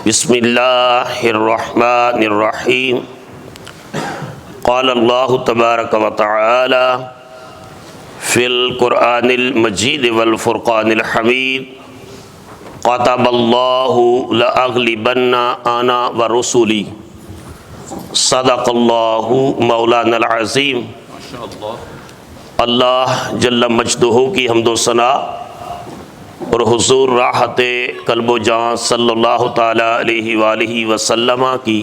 بسم اللہ الرحمن الرحیم قال اللہ تبارک و تعالی فی القرآن المجید والفرقان الحمید كتب اللہ لأغلبن انا ورسلی صدق اللہ مولانا العظیم۔ اللہ جل مجدہ کی حمد و ثنا اور حضور راحت قلب و جان صلی اللہ تعالیٰ علیہ وآلہ وسلم کی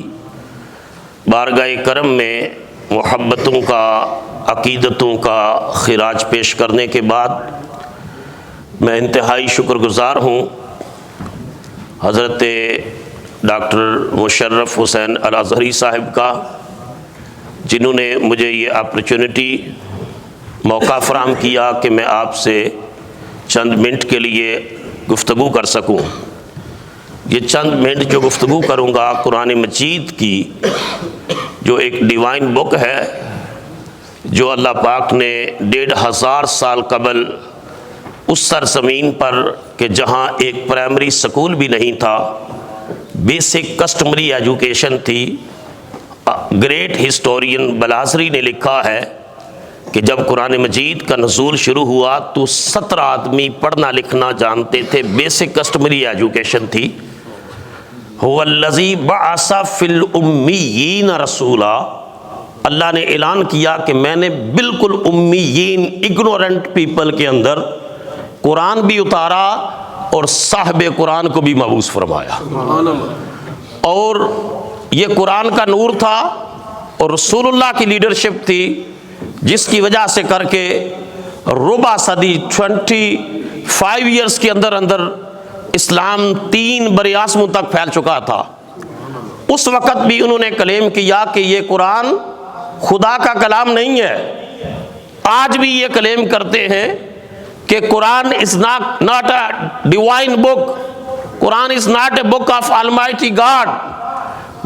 بارگاہ کرم میں محبتوں کا، عقیدتوں کا خراج پیش کرنے کے بعد میں انتہائی شکر گزار ہوں حضرت ڈاکٹر مشرف حسین الازہری صاحب کا، جنہوں نے مجھے یہ اپرچونٹی موقع فراہم کیا کہ میں آپ سے چند منٹ کے لیے گفتگو کر سکوں۔ یہ چند منٹ جو گفتگو کروں گا قرآن مجید کی، جو ایک ڈیوائن بک ہے، جو اللہ پاک نے 1500 سال قبل اس سرزمین پر کہ جہاں ایک پرائمری سکول بھی نہیں تھا، بیسک کسٹمری ایجوکیشن تھی، گریٹ ہسٹورین بلاذری نے لکھا ہے کہ جب قرآن مجید کا نزول شروع ہوا تو 17 آدمی پڑھنا لکھنا جانتے تھے، بیسک کسٹمری ایجوکیشن تھی۔ هو الذی بعث فی الامیین رسولا، اللہ نے اعلان کیا کہ میں نے بالکل امیین، اگنورنٹ پیپل کے اندر قرآن بھی اتارا اور صاحب قرآن کو بھی مبعوث فرمایا۔ اور یہ قرآن کا نور تھا اور رسول اللہ کی لیڈرشپ تھی، جس کی وجہ سے کر کے ربع صدی 25 ایئرز کے اندر اسلام 3 براعظموں تک پھیل چکا تھا۔ اس وقت بھی انہوں نے کلیم کیا کہ یہ قرآن خدا کا کلام نہیں ہے۔ آج بھی یہ کلیم کرتے ہیں کہ قرآن is not a divine book، Quran is not a book of Almighty God۔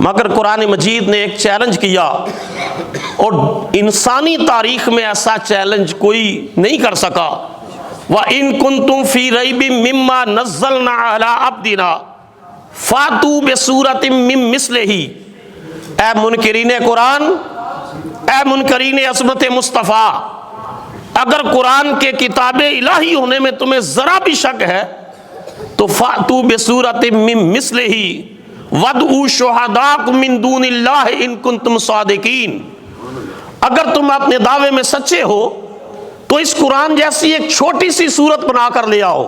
مگر قرآن مجید نے ایک چیلنج کیا، اور انسانی تاریخ میں ایسا چیلنج کوئی نہیں کر سکا۔ وَإِن كُنتُم فِي رَيْبٍ مِّمَّا نَزَّلْنَا عَلَىٰ عَبْدِنَا فَأْتُوا بِسُورَةٍ مِّن مِّثْلِهِ۔ اے منکرین قرآن، اے منکرین عظمت مصطفیٰ، اگر قرآن کے کتاب الہی ہونے میں تمہیں ذرا بھی شک ہے تو فَأْتُوا بِسُورَةٍ مِّن مِّثْلِهِ وَادْعُوا شُهَدَاءَكُم مِّن دُونِ اللَّهِ إِن كُنتُم صَادِقِينَ۔ اگر تم اپنے دعوے میں سچے ہو تو اس قرآن جیسی ایک چھوٹی سی صورت بنا کر لے آؤ۔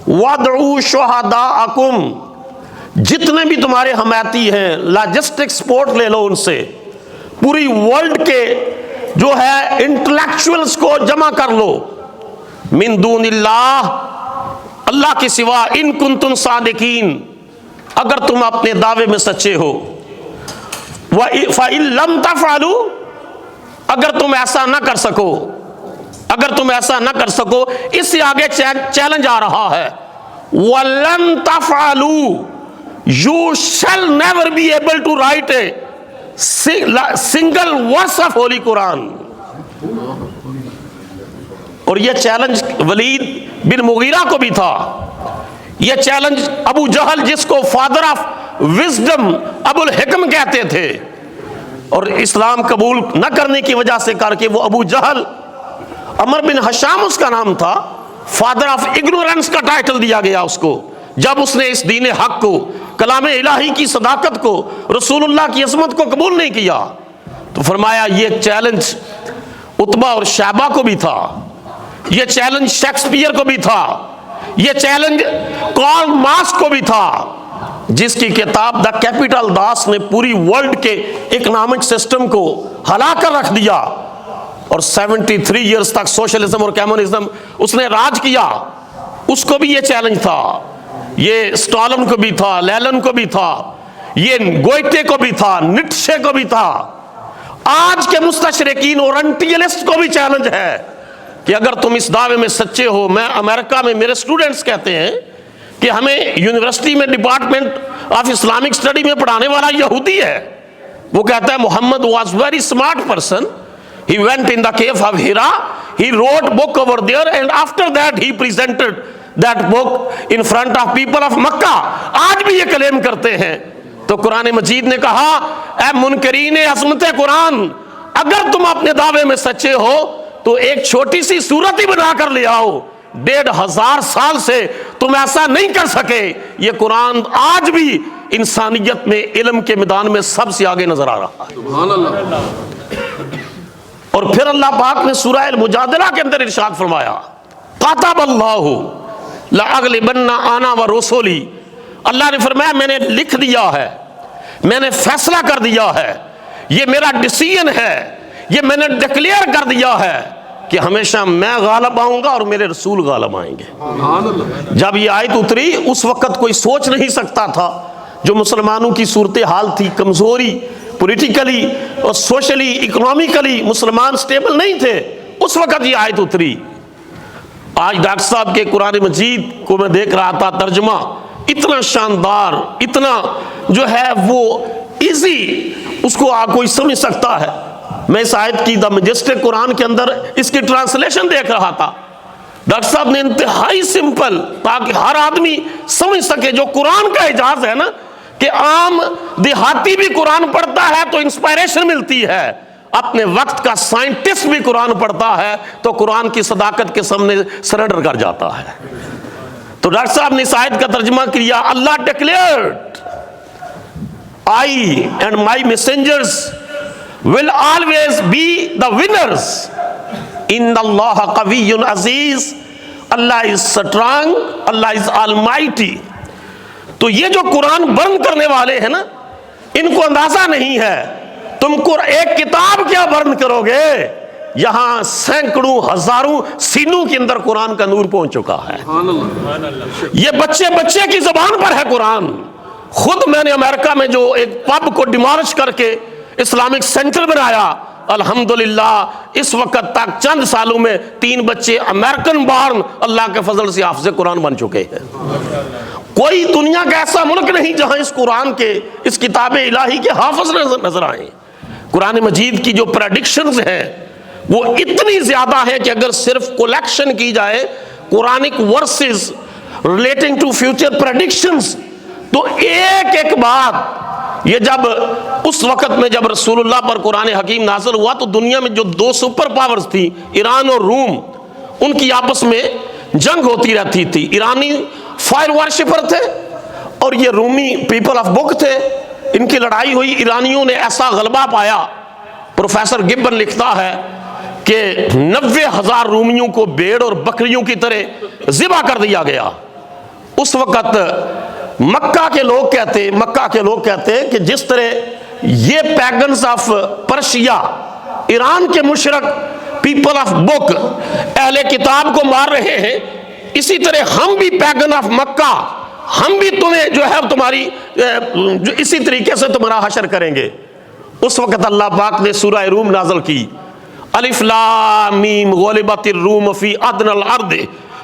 وَادْعُوا شُهَدَاءَكُم، جتنے بھی تمہارے حمایتی ہیں، لاجسٹک سپورٹ لے لو ان سے، پوری ورلڈ کے جو ہے انٹلیکچوئلز کو جمع کر لو، من دون اللہ، اللہ کے سوا، ان کنتم صادقین، اگر تم اپنے دعوے میں سچے ہو۔ فَإِن لَمْ تَفْعَلُوا، اگر تم ایسا نہ کر سکو، اگر تم ایسا نہ کر سکو، اس سے آگے چیلنج آ رہا ہے، وَلَن تَفْعَلُوا you shall never be able to write a single verse of Holy Quran۔ اور یہ چیلنج ولید بن مغیرہ کو بھی تھا، یہ چیلنج ابو جہل، جس کو فادر آف وزڈم ابو الحکم کہتے تھے، اور اسلام قبول نہ کرنے کی وجہ سے کر کے وہ ابو جہل، عمر بن حشام اس کا نام تھا، فادر آف اگنورنس کا ٹائٹل دیا گیا اس کو، جب اس نے اس دین حق کو، کلام الہی کی صداقت کو، رسول اللہ کی عظمت کو قبول نہیں کیا۔ تو فرمایا یہ چیلنج عتبہ اور شیبہ کو بھی تھا، یہ چیلنج شیکسپیئر کو بھی تھا، یہ چیلنج کارل مارکس کو بھی تھا، جس کی کتاب دا کیپیٹل داس نے پوری ورلڈ کے اکنامک سسٹم کو ہلا کر رکھ دیا، اور 73 ایئرز تک سوشلزم اور کمیونزم اس نے راج کیا۔ اس کو بھی یہ چیلنج تھا، یہ سٹالن کو بھی تھا، لینن کو بھی تھا، یہ گوئٹے کو بھی تھا، نیٹشے کو بھی تھا۔ آج کے مستشرقین اور انٹیلسٹ کو بھی چیلنج ہے کہ اگر تم اس دعوے میں سچے ہو۔ میں امریکہ میں میرے اسٹوڈنٹس کہتے ہیں کہ ہمیں یونیورسٹی میں ڈپارٹمنٹ آف اسلامک اسٹڈی میں پڑھانے والا یہودی ہے، وہ کہتا ہے Muhammad was very smart person, he went in the cave of Hira, he wrote book over there, and after that he presented that book in front of people of Makkah. آج بھی یہ کلیم کرتے ہیں. تو قرآن مجید نے کہا اے منکرین عظمت قرآن، اگر تم اپنے دعوے میں سچے ہو تو ایک چھوٹی سی صورت ہی بنا کر لے آؤ. 1500 سال سے تم ایسا نہیں کر سکے. یہ قرآن آج بھی انسانیت میں علم کے میدان میں سب سے آگے نظر آ رہا ہے. سبحان اللہ. اور پھر اللہ پاک نے سورہ المجادلہ کے اندر ارشاد فرمایا کتب اللہ لأغلبن انا ورسلی. اللہ نے فرمایا میں نے لکھ دیا ہے، میں نے فیصلہ کر دیا ہے، یہ میرا ڈیسیژن ہے، یہ میں نے ڈکلیئر کر دیا ہے کہ ہمیشہ میں غالب آؤں گا اور میرے رسول غالب آئیں گے. جب یہ آیت اتری اس وقت کوئی سوچ نہیں سکتا تھا، جو مسلمانوں کی صورتحال تھی، کمزوری، پولیٹیکلی اور سوشلی اکنومیکلی مسلمان سٹیبل نہیں تھے، اس وقت یہ آیت اتری. آج ڈاکٹر صاحب کے قرآن مجید کو میں دیکھ رہا تھا، ترجمہ اتنا شاندار، اتنا جو ہے وہ ایزی، اس کو کوئی سمجھ سکتا ہے. میں اس آیت کی دا میجسٹک قرآن کے اندر اس کی ٹرانسلیشن دیکھ رہا تھا. ڈاکٹر صاحب نے انتہائی سمپل، تاکہ ہر آدمی سمجھ سکے. جو قرآن کا اعجاز ہے نا کہ عام دیہاتی بھی قرآن پڑھتا ہے تو انسپائریشن ملتی ہے، اپنے وقت کا سائنٹسٹ بھی قرآن پڑھتا ہے تو قرآن کی صداقت کے سامنے سرنڈر کر جاتا ہے. تو ڈاکٹر صاحب نے اس آیت کا ترجمہ کیا اللہ declared I and my messengers will always be the winners. Inna Allah qawiyyun aziz. Allah is strong, Allah is almighty. تو یہ جو قرآن برن کرنے والے ہیں نا، ان کو اندازہ نہیں ہے تم کو ایک کتاب کیا برن کرو گے، یہاں سینکڑوں ہزاروں سینوں کے اندر قرآن کا نور پہنچ چکا ہے. یہ بچے بچے کی زبان پر ہے قرآن. خود میں نے امریکہ میں جو ایک پب کو ڈیمالش کر کے اسلامک سینٹر بنایا، الحمدللہ اس وقت تک چند سالوں میں 3 بچے امریکن بارن اللہ کے فضل سے حافظ قرآن بن چکے ہیں. کوئی دنیا کا ایسا ملک نہیں جہاں اس قرآن کے، اس کتاب الہی کے حافظ نظر آئیں. قرآن مجید کی جو پریڈکشنز ہیں وہ اتنی زیادہ ہیں کہ اگر صرف کولیکشن کی جائے Quranic verses relating to future predictions, تو ایک بات یہ جب اس وقت میں جب رسول اللہ پر قرآن حکیم نازل ہوا تو دنیا میں جو 2 سپر پاورز تھی، ایران اور روم، ان کی آپس میں جنگ ہوتی رہتی تھی. ایرانی فائر ورشپر تھے اور یہ رومی پیپل آف بک تھے. ان کی لڑائی ہوئی، ایرانیوں نے ایسا غلبہ پایا. پروفیسر گبن لکھتا ہے کہ 90,000 رومیوں کو بھیڑ اور بکریوں کی طرح ذبح کر دیا گیا. اس وقت مکہ کے لوگ کہتے کہ جس طرح یہ پیگنز آف پرشیا، ایران کے مشرک پیپل آف بک اہل کتاب کو مار رہے ہیں، اسی طرح ہم بھی پیگن آف مکہ، ہم بھی تمہیں جو ہے تمہاری جو اسی طریقے سے تمہارا حشر کریں گے. اس وقت اللہ پاک نے سورہ روم نازل کی، الف لام میم غلبت الروم فی ادنى الارض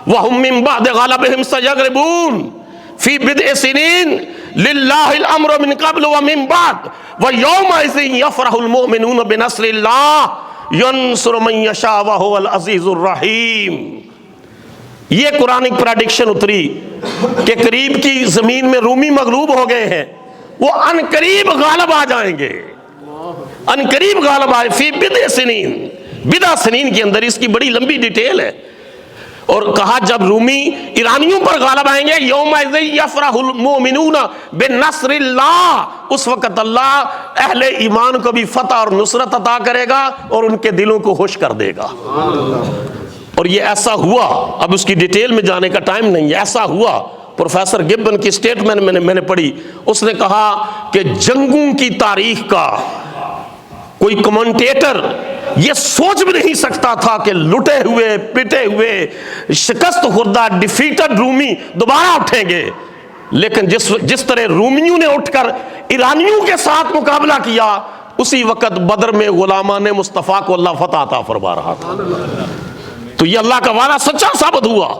وهم من بعد غلبهم سيغلبون فی بدء سنین للہ الامر من قبل ومن بعد ویومئذ یفرح المؤمنون بنصر اللہ ینصر من یشاء وہو العزیز الرحیم. یہ قرآنک پریڈکشن اتری کہ قریب کی زمین میں رومی مغلوب ہو گئے ہیں، وہ ان قریب غالب آ جائیں گے، ان قریب غالب آئے. فی بدء سنین، بدء سنین کے اندر اس کی بڑی لمبی ڈیٹیل ہے. اور کہا جب رومی ایرانیوں پر غالب آئیں گے، یومئذ یفرح المؤمنون بنصر اللہ، اس وقت اللہ اہل ایمان کو بھی فتح اور نصرت عطا کرے گا اور ان کے دلوں کو خوش کر دے گا. اور یہ ایسا ہوا. اب اس کی ڈیٹیل میں جانے کا ٹائم نہیں ہے. ایسا ہوا. پروفیسر گبن کی سٹیٹمنٹ میں نے پڑھی، اس نے کہا کہ جنگوں کی تاریخ کا کوئی کمنٹیٹر یہ سوچ بھی نہیں سکتا تھا کہ لٹے ہوئے پٹے ہوئے شکست خوردہ ڈیفیٹڈ رومی دوبارہ اٹھیں گے. لیکن جس طرح رومیوں نے اٹھ کر ایرانیوں کے ساتھ مقابلہ کیا، اسی وقت بدر میں غلامان مصطفیٰ کو اللہ فتح عطا فرما رہا تھا. تو یہ اللہ کا وعدہ سچا ثابت ہوا.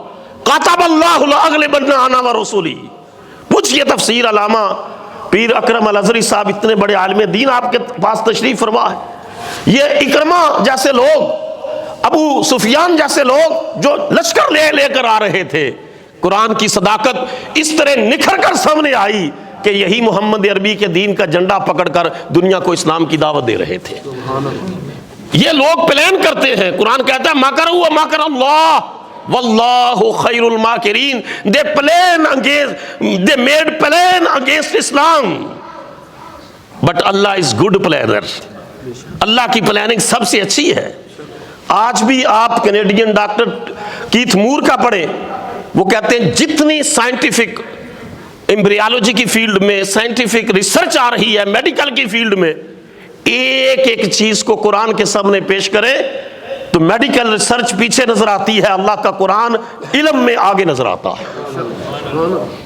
کتب اللہ لأغلبن انا ورسلی. پوچھئے تفسیر علامہ پیر اکرم الازہری صاحب، اتنے بڑے عالم دین آپ کے پاس تشریف فرما ہے. یہ اکرمہ جیسے لوگ، ابو سفیان جیسے لوگ جو لشکر لے کر آ رہے تھے، قرآن کی صداقت اس طرح نکھر کر سامنے آئی کہ یہی محمد عربی کے دین کا جھنڈا پکڑ کر دنیا کو اسلام کی دعوت دے رہے تھے. یہ لوگ پلان کرتے ہیں. قرآن کہتا ہے مکروا ومکر اللہ واللہ خیر الماکرین. they made plan against Islam, but Allah is good planner. اللہ کی پلاننگ سب سے اچھی ہے. آج بھی آپ کینیڈین ڈاکٹر کیتھ مور کا پڑھیں, وہ کہتے ہیں جتنی سائنٹیفک ایمبریالوجی کی فیلڈ میں سائنٹیفک ریسرچ آ رہی ہے, میڈیکل کی فیلڈ میں, ایک ایک چیز کو قرآن کے سامنے پیش کرے تو میڈیکل ریسرچ پیچھے نظر آتی ہے, اللہ کا قرآن علم میں آگے نظر آتا ہے.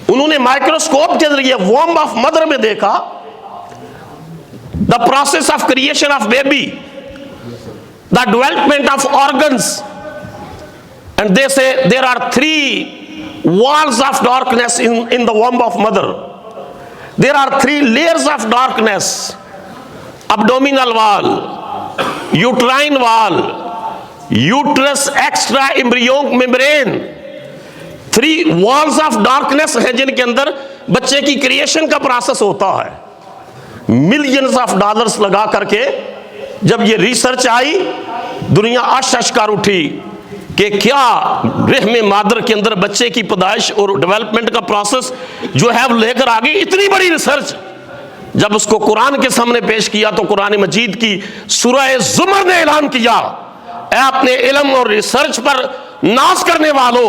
انہوں نے مائکروسکوپ کے ذریعے وارم آف مدر میں دیکھا the process of creation of baby, the development of organs, and they say there are 3 walls of darkness in the womb of mother. There are 3 layers of darkness: abdominal wall, uterine wall, uterus extra embryonic membrane. 3 walls of darkness ہیں جن کے اندر بچے کی creation کا process ہوتا ہے. Millions of dollars لگا کر کے جب یہ ریسرچ آئی, دنیا آش کر اٹھی کہ کیا رحم مادر کے اندر بچے کی پیدائش اور ڈیولپمنٹ کا پروسیس جو ہے لے کر آ گئی. اتنی بڑی ریسرچ جب اس کو قرآن کے سامنے پیش کیا تو قرآن مجید کی سورہ زمر نے اعلان کیا, اے اپنے علم اور ریسرچ پر ناز کرنے والو,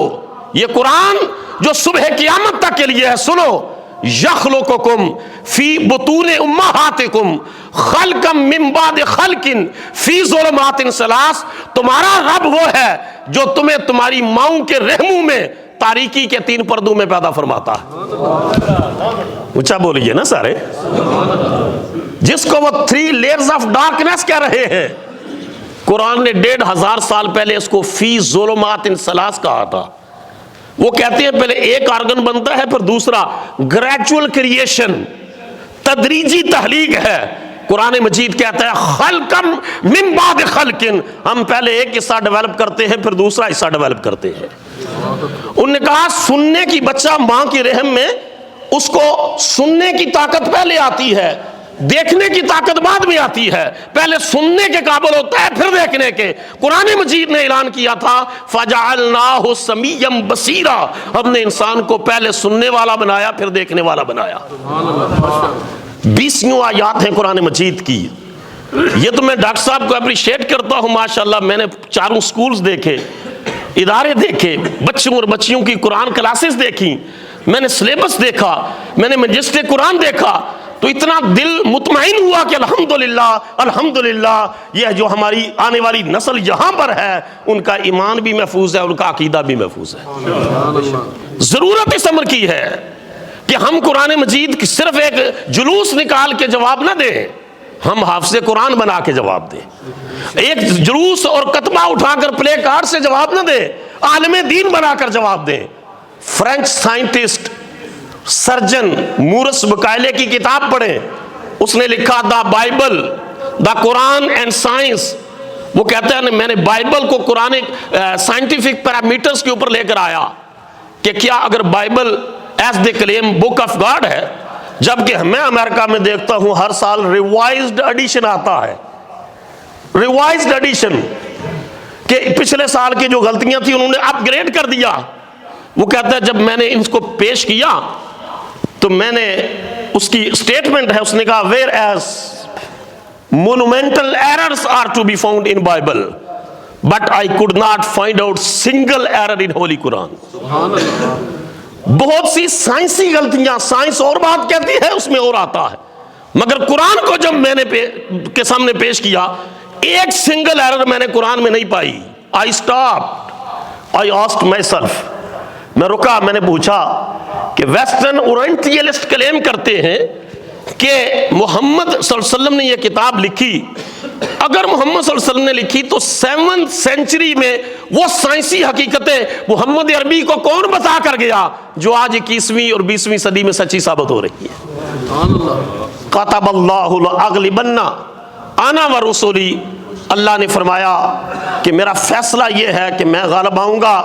یہ قرآن جو صبح قیامت تک کے لیے ہے, سنو, یخلقکم فی بطون امہاتکم خلقا من بعد خلق فی ظلمات ثلاث. تمہارا رب وہ ہے جو تمہیں تمہاری ماؤں کے رحموں میں تاریکی کے 3 پردوں میں پیدا فرماتا ہے. اونچا بولیے نا سارے, جس کو وہ 3 لیئرز آف ڈارکنیس کہہ رہے ہیں, قرآن نے 1500 سال پہلے اس کو فی ظلمات ثلاث کہا تھا. وہ کہتے ہیں پہلے ایک آرگن بنتا ہے پھر دوسرا, گریجول کریشن, تدریجی تخلیق ہے. قرآن مجید کہتا ہے خلقم من بعد خلق, ہم پہلے ایک حصہ ڈیولپ کرتے ہیں پھر دوسرا حصہ ڈیولپ کرتے ہیں. انہوں نے کہا سننے کی بچہ ماں کی رحم میں, اس کو سننے کی طاقت پہلے آتی ہے, دیکھنے کی طاقت بعد میں آتی ہے. پہلے سننے کے قابل ہوتا ہے پھر دیکھنے کے. قرآن مجید نے اعلان کیا تھا فَجَعَلْنَاهُ سَمِيًّا بَصِيرًا, ہم نے انسان کو پہلے سننے والا بنایا پھر دیکھنے والا بنایا. 20 آیات ہیں قرآن مجید کی. یہ تو میں ڈاکٹر صاحب کو اپریشیٹ کرتا ہوں, ماشاءاللہ میں نے 4 سکولز دیکھے, ادارے دیکھے, بچوں اور بچیوں کی قرآن کلاسز دیکھی, میں نے سلیبس دیکھا, میں نے مجسٹر قرآن دیکھا, تو اتنا دل مطمئن ہوا کہ الحمدللہ الحمدللہ یہ جو ہماری آنے والی نسل یہاں پر ہے ان کا ایمان بھی محفوظ ہے, ان کا عقیدہ بھی محفوظ ہے. ضرورت اس امر کی ہے کہ ہم قرآن مجید کی صرف ایک جلوس نکال کے جواب نہ دیں, ہم حافظ قرآن بنا کے جواب دیں. ایک جلوس اور کتبہ اٹھا کر پلے کارڈ سے جواب نہ دیں, عالم دین بنا کر جواب دیں. فرینچ سائنٹسٹ سرجن مورس بکائلے کی کتاب پڑھیں, اس نے لکھا the Bible the Quran and science. وہ کہتا ہے میں نے بائبل کو قرآن سائنٹیفک پیرامیٹرز کے اوپر لے کر آیا کہ کیا اگر Bible as they claim book of God ہے, جبکہ میں امریکہ میں دیکھتا ہوں ہر سال ریوائزڈ ایڈیشن آتا ہے, ریوائزڈ ایڈیشن, کہ پچھلے سال کی جو غلطیاں تھیں انہوں نے اپ گریڈ کر دیا. وہ کہتا ہے جب میں نے ان کو پیش کیا تو میں نے اس کی اسٹیٹمنٹ ہے, اس نے کہا where as monumental errors are to be found in Bible but I could not find out single error in Holy Quran. بہت سی سائنسی غلطیاں, سائنس اور بات کہتی ہے اس میں اور آتا ہے, مگر قرآن کو جب میں نے کے سامنے پیش کیا ایک سنگل ایرر میں نے قرآن میں نہیں پائی. I stopped, I asked myself, میں رکا, میں نے پوچھا کہ ویسٹرن اورینٹیلسٹ کلیم کرتے ہیں کہ محمد صلی اللہ علیہ وسلم نے یہ کتاب لکھی. اگر محمد صلی اللہ علیہ وسلم نے لکھی تو 7th سینچری میں وہ سائنسی حقیقتیں محمد عربی کو کون بتا کر گیا جو آج 21ویں اور 20ویں صدی میں سچی ثابت ہو رہی ہے. کتب اللہ لاغلبن انا ورسولی, اللہ نے فرمایا کہ میرا فیصلہ یہ ہے کہ میں غالب آؤں گا,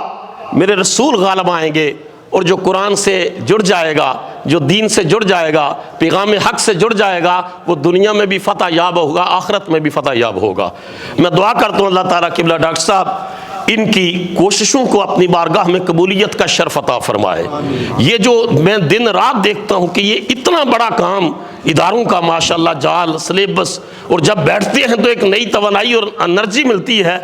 میرے رسول غالب آئیں گے, اور جو قرآن سے جڑ جائے گا، جو دین سے جڑ جائے گا، پیغام حق سے جڑ جائے گا، وہ دنیا میں بھی فتح یاب ہوگا، آخرت میں بھی فتح یاب ہوگا۔ میں دعا کرتا ہوں اللہ تعالیٰ قبلہ ڈاکٹر صاحب ان کی کوششوں کو اپنی بارگاہ میں قبولیت کا شرف عطا فرمائے۔ یہ جو میں دن رات دیکھتا ہوں کہ یہ اتنا بڑا کام اداروں کا ماشاءاللہ جال سلیبس، اور جب بیٹھتے ہیں تو ایک نئی توانائی اور انرجی ملتی ہے۔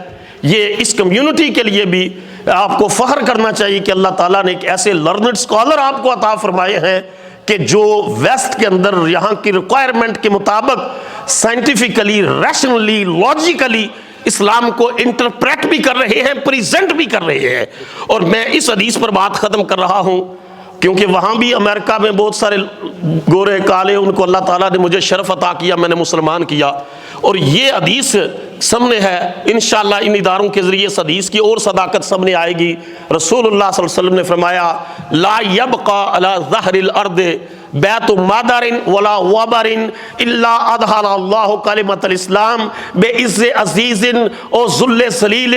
یہ اس کمیونٹی کے لیے بھی آپ کو فخر کرنا چاہیے کہ اللہ تعالیٰ نے ایک ایسے لرنڈ اسکالر آپ کو عطا فرمائے ہیں کہ جو ویسٹ کے اندر یہاں کی ریکوائرمنٹ کے مطابق سائنٹیفکلی، ریشنلی، لاجیکلی اسلام کو انٹرپریٹ بھی کر رہے ہیں، پریزنٹ بھی کر رہے ہیں۔ اور میں اس حدیث پر بات ختم کر رہا ہوں کیونکہ وہاں بھی امریکہ میں بہت سارے گورے کالے، ان کو اللہ تعالیٰ نے مجھے شرف عطا کیا، میں نے مسلمان کیا، اور یہ حدیث سامنے ہے۔ انشاءاللہ ان اداروں کے ذریعے اس حدیث کی اور صداقت سامنے آئے گی۔ رسول اللہ صلی اللہ علیہ وسلم نے فرمایا لا یبقى علی ظہر الارض بیت مادر ولا وبر الا اظہر اللہ کلمۃ الاسلام بعز عزیز و ذل ذلیل۔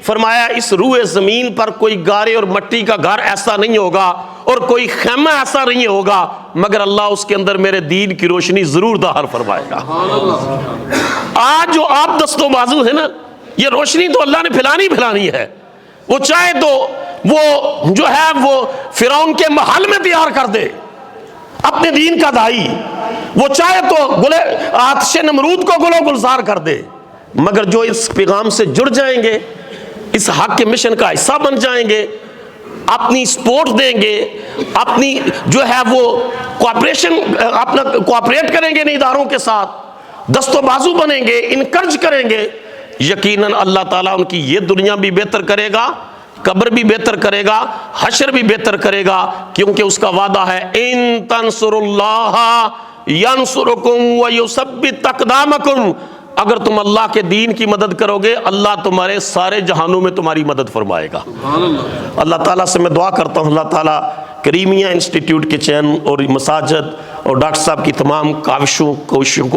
فرمایا اس روئے زمین پر کوئی گارے اور مٹی کا گھر ایسا نہیں ہوگا اور کوئی خیمہ ایسا نہیں ہوگا مگر اللہ اس کے اندر میرے دین کی روشنی ضرور ظاہر فرمائے گا۔ آج جو آپ دست و بازو ہے نا، یہ روشنی تو اللہ نے پھیلانی ہے۔ وہ چاہے تو وہ جو ہے وہ فرعون کے محل میں تیار کر دے اپنے دین کا دائی، وہ چاہے تو آتش نمرود کو گل و گلزار کر دے، مگر جو اس پیغام سے جڑ جائیں گے، اس حق کے مشن کا حصہ بن جائیں گے، اپنی سپورٹ دیں گے، اپنی جو ہے وہ اپنا کوآپریٹ کریں گے ان اداروں کے ساتھ، دست و بازو بنیں گے، انکرج کریں گے، یقیناً اللہ تعالیٰ ان کی یہ دنیا بھی بہتر کرے گا، قبر بھی بہتر کرے گا، حشر بھی بہتر کرے گا، کیونکہ اس کا وعدہ ہے ان تنصروا اللہ ینصرکم ویثبت اقدامکم۔ اگر تم اللہ کے دین کی مدد کرو گے، اللہ تمہارے سارے جہانوں میں تمہاری مدد فرمائے گا۔ اللہ تعالیٰ سے میں دعا کرتا ہوں اللہ تعالیٰ کریمیہ انسٹیٹیوٹ کے چین اور مساجد اور ڈاکٹر صاحب کی تمام کوششوں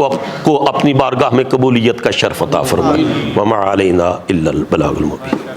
کو اپنی بارگاہ میں قبولیت کا شرف عطا فرمائے۔ وما علینا الا البلاغ المبین۔